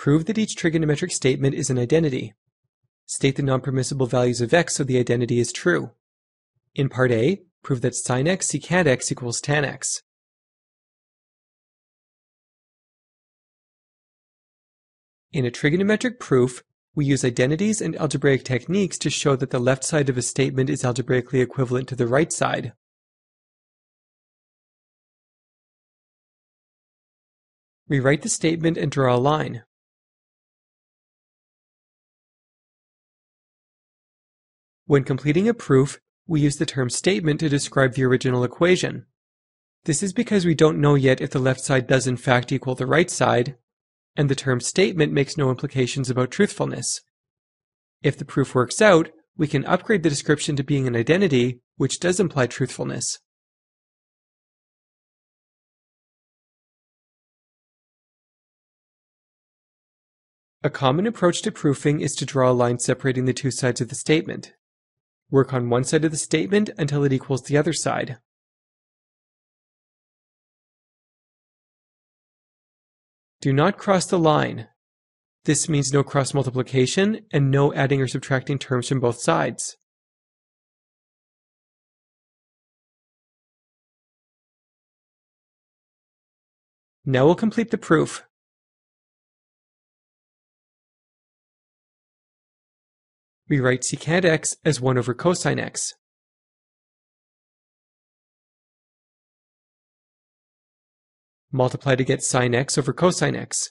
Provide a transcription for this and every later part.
Prove that each trigonometric statement is an identity. State the non-permissible values of x so the identity is true. In Part A, prove that sin x secant x equals tan x. In a trigonometric proof, we use identities and algebraic techniques to show that the left side of a statement is algebraically equivalent to the right side. Rewrite the statement and draw a line. When completing a proof, we use the term statement to describe the original equation. This is because we don't know yet if the left side does in fact equal the right side, and the term statement makes no implications about truthfulness. If the proof works out, we can upgrade the description to being an identity, which does imply truthfulness. A common approach to proofing is to draw a line separating the two sides of the statement. Work on one side of the statement until it equals the other side. Do not cross the line. This means no cross multiplication and no adding or subtracting terms from both sides. Now we'll complete the proof. We write secant x as 1 over cosine x. Multiply to get sin x over cosine x.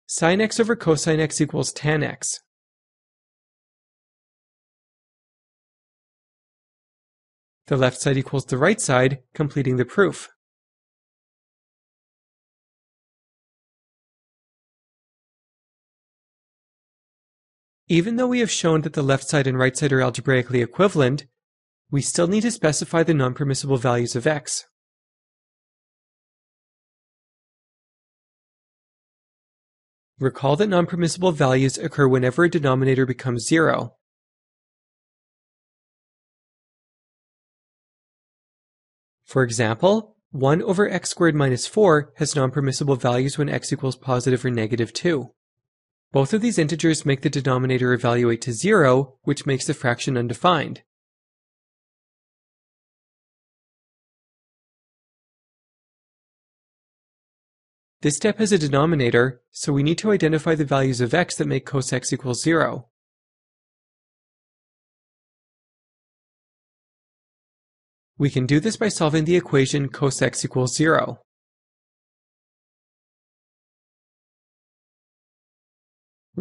Sin x over cosine x equals tan x. The left side equals the right side, completing the proof. Even though we have shown that the left side and right side are algebraically equivalent, we still need to specify the non-permissible values of x. Recall that non-permissible values occur whenever a denominator becomes 0. For example, 1 over x squared minus 4 has non-permissible values when x equals positive or negative 2. Both of these integers make the denominator evaluate to 0, which makes the fraction undefined. This step has a denominator, so we need to identify the values of x that make cos x equals 0. We can do this by solving the equation cos x equals 0.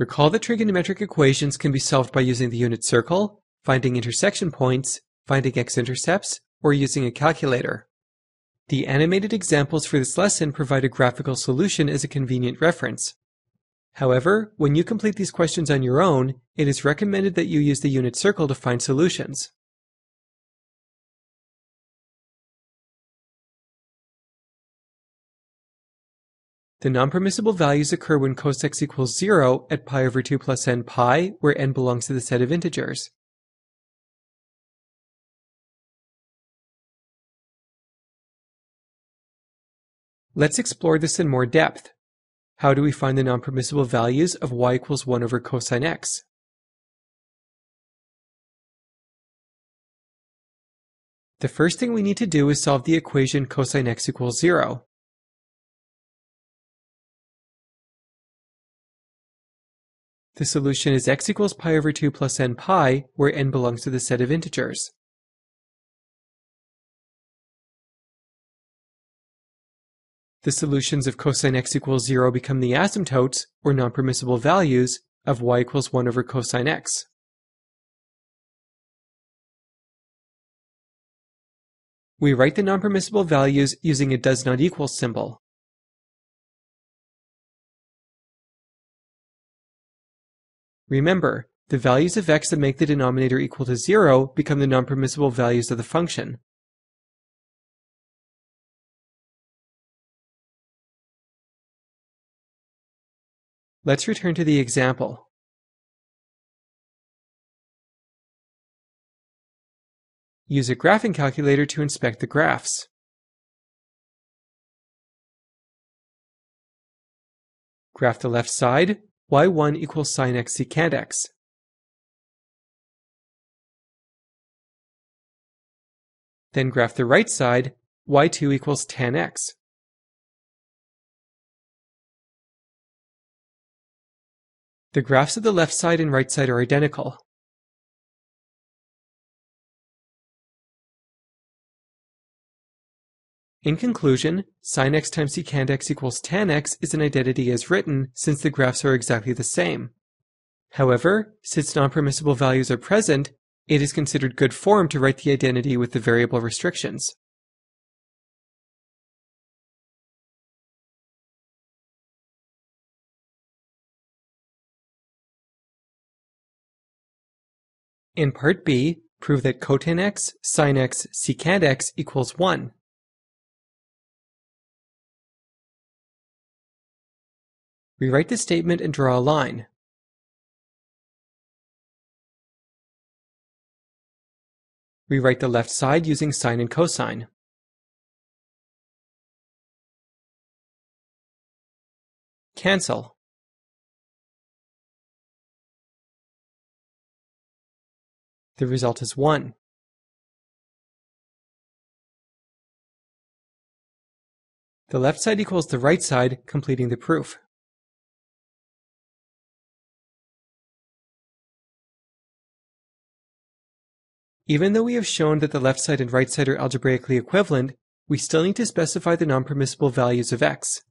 Recall that trigonometric equations can be solved by using the unit circle, finding intersection points, finding x-intercepts, or using a calculator. The animated examples for this lesson provide a graphical solution as a convenient reference. However, when you complete these questions on your own, it is recommended that you use the unit circle to find solutions. The non-permissible values occur when cos x equals 0 at pi over 2 plus n pi, where n belongs to the set of integers. Let's explore this in more depth. How do we find the non-permissible values of y equals 1 over cosine x? The first thing we need to do is solve the equation cosine x equals 0. The solution is x equals pi over 2 plus n pi, where n belongs to the set of integers. The solutions of cosine x equals 0 become the asymptotes, or non-permissible values, of y equals 1 over cosine x. We write the non-permissible values using a does not equal symbol. Remember, the values of x that make the denominator equal to 0 become the non-permissible values of the function. Let's return to the example. Use a graphing calculator to inspect the graphs. Graph the left side, y1 equals sine x secant x. Then graph the right side, y2 equals tan x. The graphs of the left side and right side are identical. In conclusion, sin x times secant x equals tan x is an identity as written since the graphs are exactly the same. However, since non-permissible values are present, it is considered good form to write the identity with the variable restrictions. In Part B, prove that cotan x, sin x, secant x equals 1. Rewrite the statement and draw a line. Rewrite the left side using sine and cosine. Cancel. The result is 1. The left side equals the right side, completing the proof. Even though we have shown that the left side and right side are algebraically equivalent, we still need to specify the non-permissible values of x.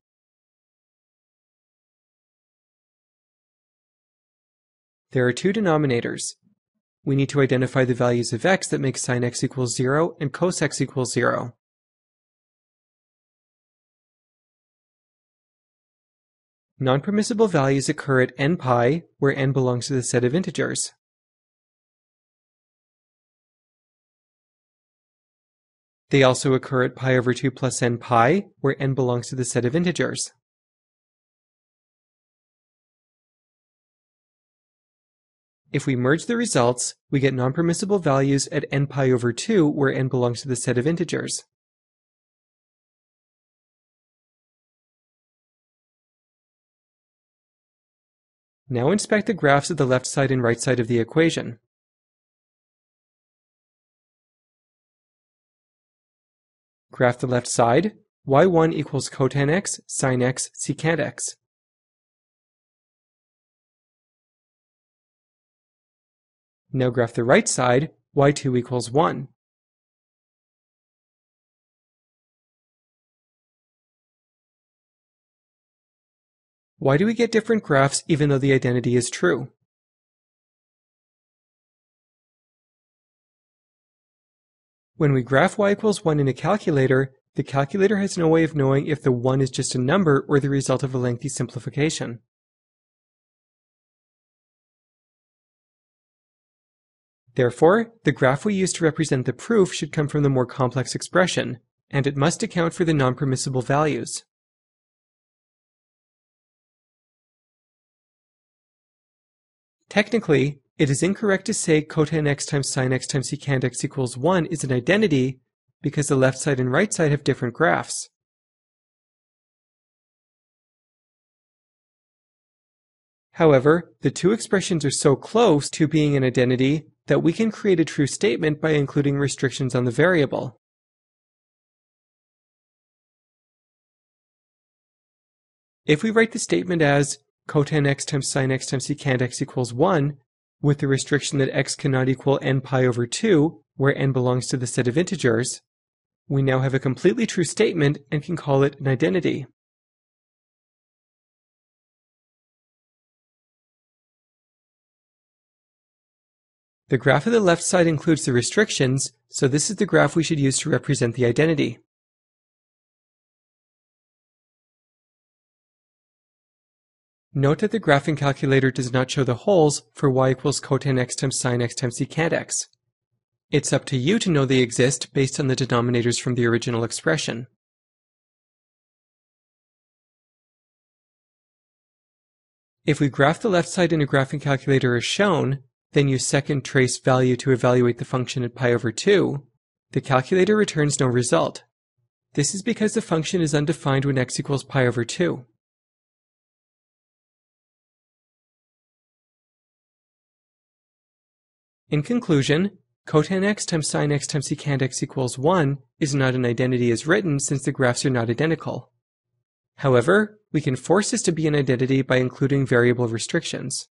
There are two denominators. We need to identify the values of x that make sin x equals 0 and cos x equals 0. Non-permissible values occur at n pi, where n belongs to the set of integers. They also occur at pi over 2 plus n pi, where n belongs to the set of integers. If we merge the results, we get non-permissible values at n pi over 2, where n belongs to the set of integers. Now inspect the graphs of the left side and right side of the equation. Graph the left side, y1 equals cotan x, sin x, secant x. Now graph the right side, y2 equals 1. Why do we get different graphs even though the identity is true? When we graph y equals 1 in a calculator, the calculator has no way of knowing if the 1 is just a number or the result of a lengthy simplification. Therefore, the graph we use to represent the proof should come from the more complex expression, and it must account for the non-permissible values. Technically, it is incorrect to say cotan x times sin x times secant x equals 1 is an identity because the left side and right side have different graphs. However, the two expressions are so close to being an identity that we can create a true statement by including restrictions on the variable. If we write the statement as cotan x times sin x times secant x equals 1, with the restriction that x cannot equal n pi over 2, where n belongs to the set of integers, we now have a completely true statement and can call it an identity. The graph of the left side includes the restrictions, so this is the graph we should use to represent the identity. Note that the graphing calculator does not show the holes for y equals cotan x times sin x times secant x. It's up to you to know they exist based on the denominators from the original expression. If we graph the left side in a graphing calculator as shown, then use second trace value to evaluate the function at pi over 2, the calculator returns no result. This is because the function is undefined when x equals pi over 2. In conclusion, cotan x times sine x times secant x equals 1 is not an identity as written since the graphs are not identical. However, we can force this to be an identity by including variable restrictions.